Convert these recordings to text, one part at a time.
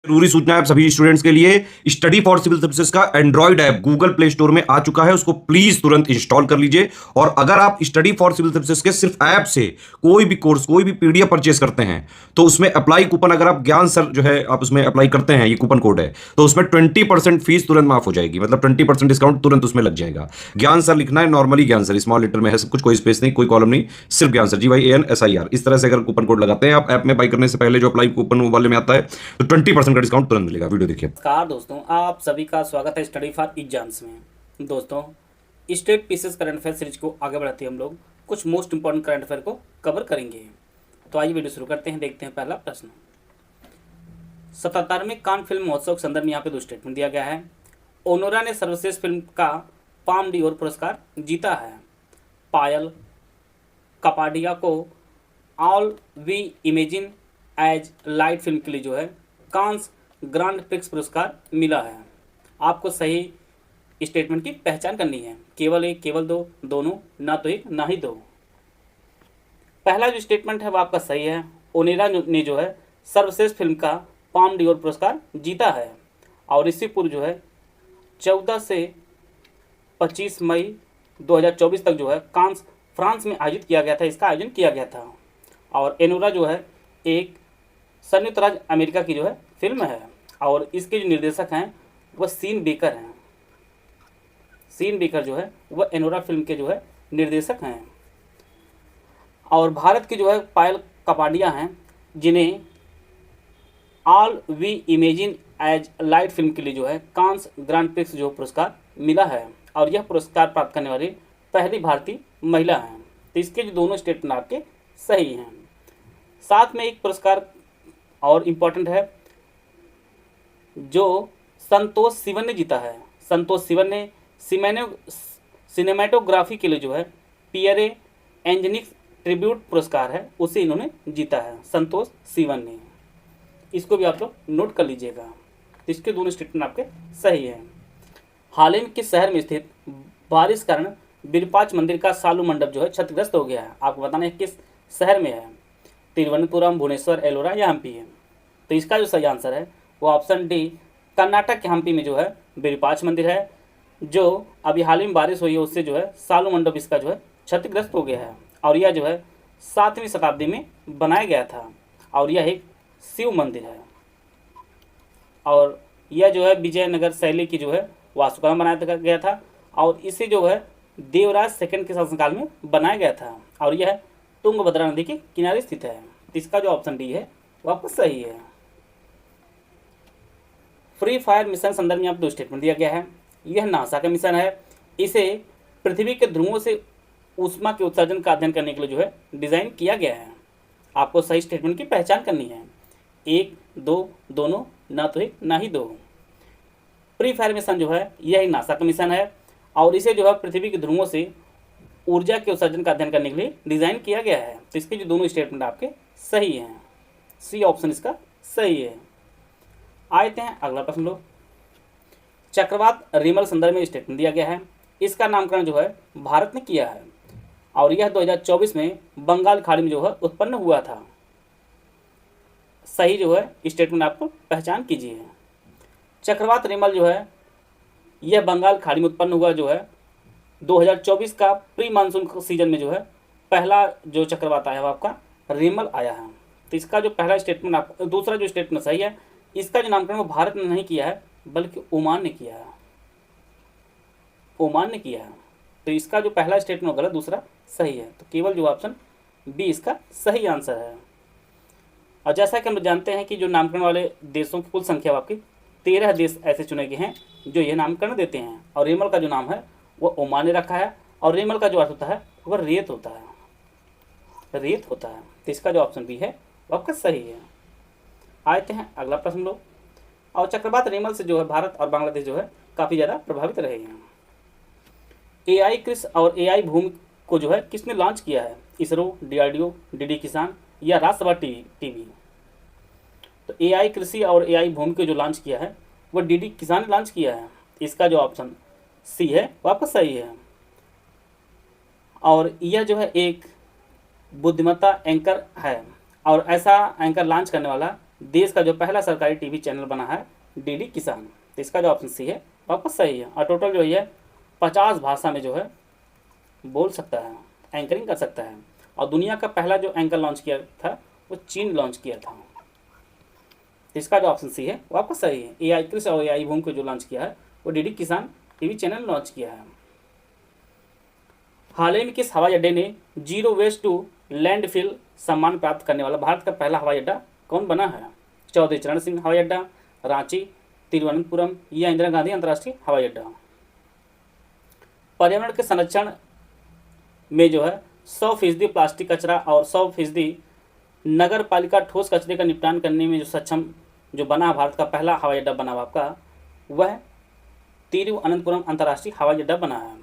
जरूरी सूचना है सभी स्टूडेंट्स के लिए। स्टडी फॉर सिविल सर्विसेज का Android app Google play store में आ चुका है, उसको प्लीज तुरंत इंस्टॉल कर लीजिए। और अगर आप स्टडी फॉर सिविल सर्विसेज के सिर्फ ऐप से कोई भी कोर्स, कोई भी पीडीएफ परचेस करते हैं तो उसमें अप्लाई कूपन, अगर आप ज्ञान सर जो है आप उसमें अप्लाई करते हैं, ये कूपन कोड है, तो उसमें 20% फीस तुरंत माफ हो जाएगी। मतलब 20% डिस्काउंट तुरंत उसमें लग जाएगा। ज्ञान सर लिखना है, नॉर्मली ज्ञान सर स्मॉल लेटर में है सब कुछ, कोई स्पेस नहीं, कोई कॉलम नहीं, सिर्फ ज्ञान सर, GYANSIR। इस तरह से अगर कूपन कोड लगाते हैं आप ऐप में बाई करने से पहले, जो अप्लाई कूपन वाले में आता है, तो 20% का डिस्काउंट तुरंत मिलेगा। वीडियो देखिए। नमस्कार दोस्तों, आप सभी का स्वागत है स्टडी फॉर एग्जाम्स में। दोस्तों, state PCS current affair series को आगे बढ़ाते हम लोग कुछ मोस्ट इंपॉर्टेंट करंट अफेयर को कवर करेंगे। तो आइए वीडियो शुरू करते हैं। देखते हैं पहला प्रश्न। 77वें कान फिल्म महोत्सव के संदर्भ में यहाँ पे दो स्टेटमेंट दिया गया है। ओनोरा ने सर्वश्रेष्ठ फिल्म का पाम डियोर पुरस्कार जीता है। पायल कपाडिया को All We Imagine As Light film के लिए जो है कांस ग्रांड प्रिक्स पुरस्कार मिला है। आपको सही स्टेटमेंट की पहचान करनी है। केवल एक, केवल दो, दोनों, ना तो एक ना ही दो। पहला जो स्टेटमेंट है वो आपका सही है। ओनेरा ने जो है सर्वश्रेष्ठ फिल्म का पाम डियोर पुरस्कार जीता है और इसी पूर्व जो है 14 से 25 मई 2024 तक जो है कांस फ्रांस में आयोजित किया गया था, इसका आयोजन किया गया था। और एनोरा जो है एक संयुक्त राज्य अमेरिका की जो है फिल्म है और इसके जो निर्देशक हैं वह सीन बेकर हैं। सीन बेकर जो है वह एनोरा फिल्म के जो है निर्देशक हैं। और भारत की जो है पायल कपाडिया हैं, जिन्हें All We Imagine As Light film के लिए जो है कांस ग्रांड प्रिक्स जो पुरस्कार मिला है और यह पुरस्कार प्राप्त करने वाली पहली भारतीय महिला हैं। तो इसके जो दोनों स्टेटमेंट आपके सही हैं। साथ में एक पुरस्कार और इम्पोर्टेंट है जो संतोष सिवन ने जीता है। संतोष सिवन ने सिनेमेटोग्राफी के लिए जो है पियरे एंजनिक्स ट्रिब्यूट पुरस्कार है, उसे इन्होंने जीता है, संतोष सिवन ने। इसको भी आप लोग नोट कर लीजिएगा। इसके दोनों स्टेटमेंट आपके सही हैं। हाल ही में किस शहर में स्थित बारिश कारण विरूपाक्ष मंदिर का सालू मंडप जो है क्षतिग्रस्त हो गया है? आपको बताना है किस शहर में है। तिरुवनंतपुरम, भुवनेश्वर, एलोरा या हम्पी है। तो इसका जो सही आंसर है वो ऑप्शन डी, कर्नाटक के हम्पी में जो है विरूपाक्ष मंदिर है, जो अभी हाल ही में बारिश हुई है उससे जो है सालू मंडप इसका जो है क्षतिग्रस्त हो गया है। और यह जो है 7वीं शताब्दी में बनाया गया था और यह एक शिव मंदिर है। और यह जो है विजयनगर शैली की जो है वास्तुकला में बनाया गया था और इसे जो है देवराज सेकंड के शासनकाल में बनाया गया था और यह तुंगभद्रा नदी के किनारे स्थित है। इसका जो ऑप्शन डी है वो आपका सही है। फ्री फायर मिशन संदर्भ में आप दो स्टेटमेंट दिया गया है। यह नासा का मिशन है। इसे पृथ्वी के ध्रुवों से ऊष्मा के उत्सर्जन का अध्ययन करने के लिए जो है डिज़ाइन किया गया है। आपको सही स्टेटमेंट की पहचान करनी है। एक, दो, दोनों, ना तो एक ना ही दो। फ्री फायर मिशन जो है यह एक नासा का मिशन है और इसे जो है पृथ्वी के ध्रुवों से ऊर्जा के उत्सर्जन का अध्ययन करने के लिए डिज़ाइन किया गया है। तो इसके जो दोनों स्टेटमेंट आपके सही हैं। सी ऑप्शन इसका सही है। आते हैं अगला प्रश्न लोग। चक्रवात रिमल संदर्भ में स्टेटमेंट दिया गया है। इसका नामकरण जो है भारत ने किया है और यह 2024 में बंगाल खाड़ी में जो है उत्पन्न हुआ था। सही जो है स्टेटमेंट आपको पहचान कीजिए। चक्रवात रिमल जो है यह बंगाल खाड़ी में उत्पन्न हुआ जो है 2024 का प्री मानसून सीजन में जो है पहला जो चक्रवात आया वो आपका रिमल आया है। तो इसका जो पहला स्टेटमेंट आपका, दूसरा जो स्टेटमेंट सही है, इसका जो नामकरण वो भारत ने नहीं किया है बल्कि ओमान ने किया है। ओमान ने किया है। तो इसका जो पहला स्टेटमेंट गलत, दूसरा सही है। तो केवल जो ऑप्शन बी इसका सही आंसर है। और जैसा कि हम जानते हैं कि जो नामकरण वाले देशों की कुल संख्या आपकी 13 देश ऐसे चुने गए हैं जो ये नामकरण देते हैं और रिमल का जो नाम है वह ओमान ने रखा है और रिमल का जो अर्थ होता है वह रेत होता है, रेत होता है। तो इसका जो ऑप्शन बी है वो आपका सही है। आते हैं अगला प्रश्न लोग। और चक्रवात रिमल से जो है भारत और बांग्लादेश जो है काफ़ी ज़्यादा प्रभावित रहे हैं। AI कृषि और AI भूमि को जो है किसने लॉन्च किया है? इसरो, DRDO, DD किसान या राज्यसभा टीवी? तो AI कृषि और AI भूमि को जो लॉन्च किया है वो DD किसान ने लॉन्च किया है। इसका जो ऑप्शन सी है वो आपका सही है। और यह जो है एक बुद्धिमत्ता एंकर है और ऐसा एंकर लॉन्च करने वाला देश का जो पहला सरकारी टीवी चैनल बना है डीडी किसान। तो इसका जो ऑप्शन सी है वापस सही है। और टोटल जो है 50 भाषा में जो है बोल सकता है, एंकरिंग कर सकता है। और दुनिया का पहला जो एंकर लॉन्च किया था वो चीन लॉन्च किया था। तो इसका जो ऑप्शन सी है वापस सही है। एआई कृषि और एआई भूमि को जो लॉन्च किया है वो डीडी किसान टीवी चैनल लॉन्च किया है। हाल ही में किस हवाई अड्डे ने जीरो वेस्ट टू लैंडफिल सम्मान प्राप्त करने वाला भारत का पहला हवाई अड्डा कौन बना है? चौधरी चरण सिंह हवाई अड्डा, रांची, तिरुवनंतपुरम या इंदिरा गांधी अंतर्राष्ट्रीय हवाई अड्डा। पर्यावरण के संरक्षण में जो है 100% प्लास्टिक कचरा और 100% नगर पालिका ठोस कचरे का निपटान करने में जो सक्षम जो बना भारत का पहला हवाई अड्डा बना आपका, वह तिरुवनंतपुरम अंतर्राष्ट्रीय हवाई अड्डा बना है।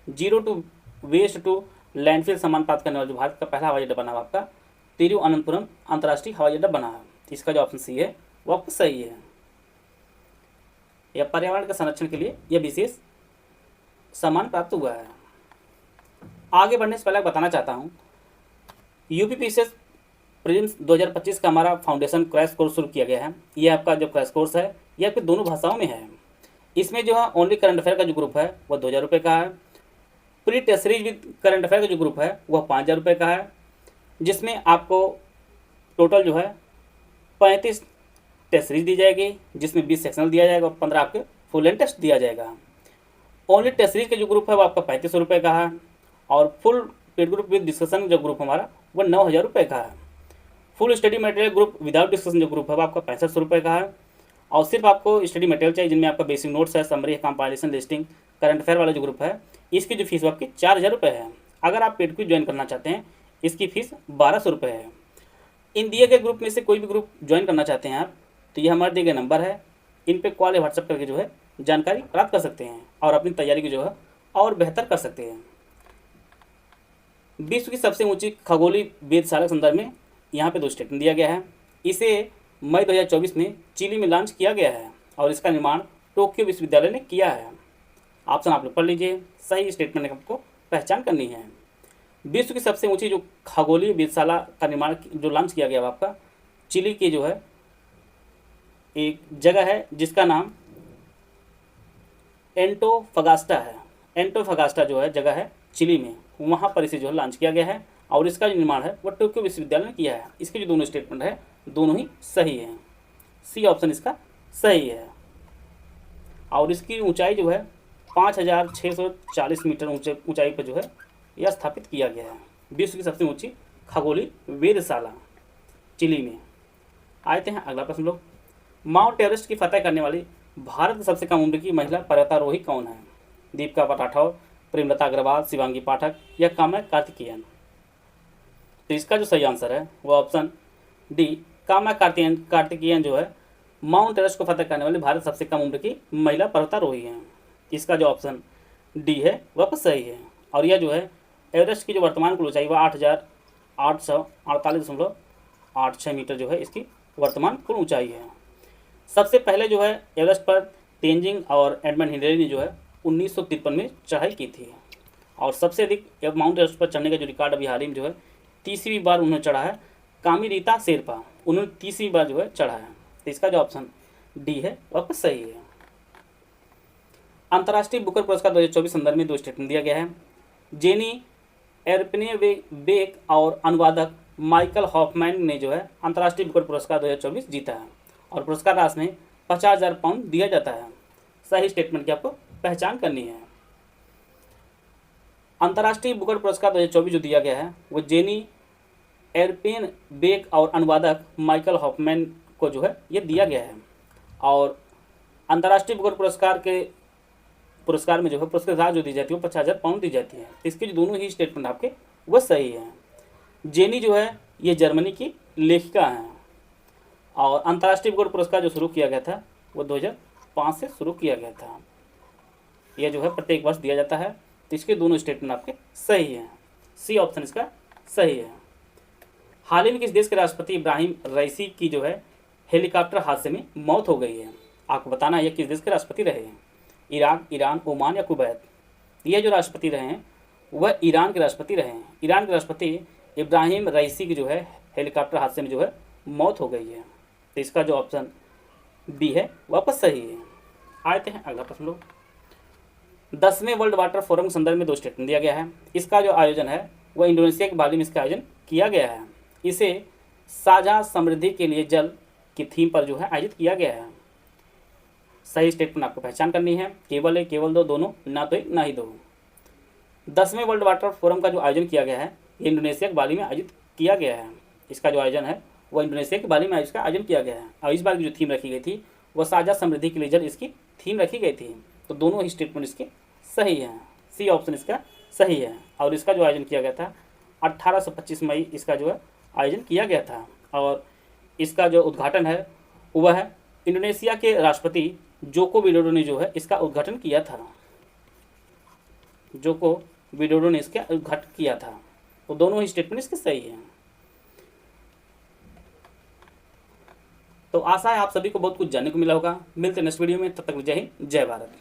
Zero to waste to landfill सम्मान प्राप्त करने वाला जो भारत का पहला हवाई अड्डा बना आपका तिरुवनंतपुरम अंतर्राष्ट्रीय हवाई अड्डा बना है। इसका जो ऑप्शन सी है वापस सही है। यह पर्यावरण के संरक्षण के लिए यह विशेष सम्मान प्राप्त हुआ है। आगे बढ़ने से पहले बताना चाहता हूँ, यूपीपीसीएस प्रीलिम्स 2025 का हमारा फाउंडेशन क्रैश कोर्स शुरू किया गया है। यह आपका जो क्रैश कोर्स है यह आपके दोनों भाषाओं में है। इसमें जो है ओनली करंट अफेयर का जो ग्रुप है वह 2000 रुपये का है। Pre test series with current affair का जो ग्रुप है वह 5000 रुपये का है, जिसमें आपको टोटल जो है 35 टेस्ट सीरीज दी जाएगी, जिसमें 20 सेक्शनल दिया जाएगा और 15 आपके फुल एंड टेस्ट दिया जाएगा। ओनली टेस्ट सीरीज का जो ग्रुप है वो आपका 3500 रुपये का है और full paid group with discussion जो ग्रुप हमारा वो 9000 रुपये का है। Full study material group without discussion जो ग्रुप है वो आपका 6500 रुपये का है। और सिर्फ आपको स्टडी मटेरियल चाहिए जिनमें आपका बेसिक नोट्स है, summary, compilation, listing, current affair वाला जो ग्रुप है, इसकी जो फीस आपकी 4000 रुपये है। अगर आप पेड क्विज ज्वाइन करना चाहते हैं इसकी फीस 1200 रुपये है। इन दिए गए ग्रुप में से कोई भी ग्रुप ज्वाइन करना चाहते हैं आप तो ये हमारे दिए गए नंबर है, इन पे कॉल या व्हाट्सएप करके जो है जानकारी प्राप्त कर सकते हैं और अपनी तैयारी की जो है और बेहतर कर सकते हैं। विश्व की सबसे ऊंची खगोलीय वेधशाला के संदर्भ में यहाँ पे 2 स्टेटमेंट दिया गया है। इसे मई 2024 में चिली में लॉन्च किया गया है और इसका निर्माण टोक्यो विश्वविद्यालय ने किया है। ऑप्शन आप लोग पढ़ लीजिए, सही स्टेटमेंट आपको पहचान करनी है। विश्व की सबसे ऊंची जो खगोलीय वेधशाला का निर्माण जो लॉन्च किया गया आपका चिली की जो है एक जगह है जिसका नाम एंटोफगास्टा है। एंटोफगास्टा जो है जगह है चिली में, वहाँ पर इसे जो है लॉन्च किया गया है और इसका जो निर्माण है वो टोक्यो विश्वविद्यालय ने किया है। इसके जो दोनों स्टेटमेंट है दोनों ही सही है। सी ऑप्शन इसका सही है। और इसकी ऊंचाई जो है 5640 मीटर ऊंचाई पर जो है यह स्थापित किया गया है। विश्व की सबसे ऊंची खगोलीय वेधशाला चिली में। आते हैं अगला प्रश्न लोग, माउंट एवरेस्ट की फतह करने वाली भारत की सबसे कम उम्र की महिला पर्वतारोही कौन है? दीपिका राठौर, प्रेमलता अग्रवाल, शिवांगी पाठक या काम्या कार्तिकेयन? तो इसका जो सही आंसर है वो ऑप्शन डी काम्या कार्तिकेयन जो है माउंट एवरेस्ट को फतह करने वाली भारत सबसे कम उम्र की महिला पर्वतारोही है। इसका जो ऑप्शन डी है वह सही है। और यह जो है एवरेस्ट की जो वर्तमान कुल ऊंचाई वह 8848.86 मीटर जो है इसकी वर्तमान कुल ऊंचाई है। सबसे पहले जो है एवरेस्ट पर तेंजिंग और एडमंड हिलेरी ने जो है 1953 में चढ़ाई की थी। और सबसे अधिक माउंट एवरेस्ट पर चढ़ने का जो रिकॉर्ड अभी हाल ही में जो है 30वीं बार उन्होंने चढ़ा है, कामिरीता शेरपा, उन्होंने 30वीं बार जो है चढ़ा है। तो इसका जो ऑप्शन डी है वह सही है। अंतर्राष्ट्रीय बुकर पुरस्कार 2024 संदर्भ में 2 स्टेटमेंट दिया गया है। जेनी एर्पनेबेक और अनुवादक माइकल हॉफमैन ने जो है अंतर्राष्ट्रीय बुकर पुरस्कार 2024 जीता है और पुरस्कार राशि में 50,000 पाउंड दिया जाता है। सही स्टेटमेंट की आपको पहचान करनी है। अंतर्राष्ट्रीय बुकर पुरस्कार 2024 जो दिया गया है वो जेनी एर्पनेबेक और अनुवादक माइकल हॉफमैन को जो है ये दिया गया है। और अंतर्राष्ट्रीय बुकर पुरस्कार में जो है पुरस्कार राशि जो दी जाती है वो 50,000 पाउंड दी जाती है। इसके जो दोनों ही स्टेटमेंट आपके वो सही है। जेनी जो है ये जर्मनी की लेखिका हैं और अंतर्राष्ट्रीय बुकर पुरस्कार जो शुरू किया गया था वो 2005 से शुरू किया गया था। यह जो है प्रत्येक वर्ष दिया जाता है। तो इसके दोनों स्टेटमेंट आपके सही हैं। सी ऑप्शन इसका सही है। हाल ही में किस देश के राष्ट्रपति इब्राहिम रईसी की जो है हेलीकॉप्टर हादसे में मौत हो गई है? आपको बताना है ये किस देश के राष्ट्रपति रहे हैं? इराक, ईरान, ओमान या कुवैत? ये जो राष्ट्रपति रहे हैं वह ईरान के राष्ट्रपति रहे हैं। ईरान के राष्ट्रपति इब्राहिम रईसी की जो है हेलीकॉप्टर हादसे में जो है मौत हो गई है। तो इसका जो ऑप्शन बी है वापस सही है। आते हैं अगला प्रश्न लोग। 10वें वर्ल्ड वाटर फोरम के संदर्भ में 2 स्टेटमेंट दिया गया है। इसका जो आयोजन है वह इंडोनेशिया के बाली में इसका आयोजन किया गया है। इसे साझा समृद्धि के लिए जल की थीम पर जो है आयोजित किया गया है। सही स्टेटमेंट आपको पहचान करनी है, केवल एक, केवल दो, दोनों, ना तो एक ना ही दो। 10वें वर्ल्ड वाटर फोरम का जो आयोजन किया गया है ये इंडोनेशिया के बाली में आयोजित किया गया है। इसका जो आयोजन है वह इंडोनेशिया के बाली में इसका आयोजन किया गया है। और इस बार की जो थीम रखी गई थी वह साझा समृद्धि के लिए जल इसकी थीम रखी गई थी। तो दोनों ही स्टेटमेंट इसके सही हैं। सी ऑप्शन इसका सही है। और इसका जो आयोजन किया गया था 1825 मई इसका जो है आयोजन किया गया था। और इसका जो उद्घाटन है वह है इंडोनेशिया के राष्ट्रपति जोको विडोडो ने जो है इसका उद्घाटन किया था। जोको विडोडो ने इसका उद्घाटन किया था। तो दोनों ही स्टेटमेंट इसके सही हैं। तो आशा है आप सभी को बहुत कुछ जानने को मिला होगा। मिलते हैं नेक्स्ट वीडियो में, तब तक जय हिंद, जय भारत।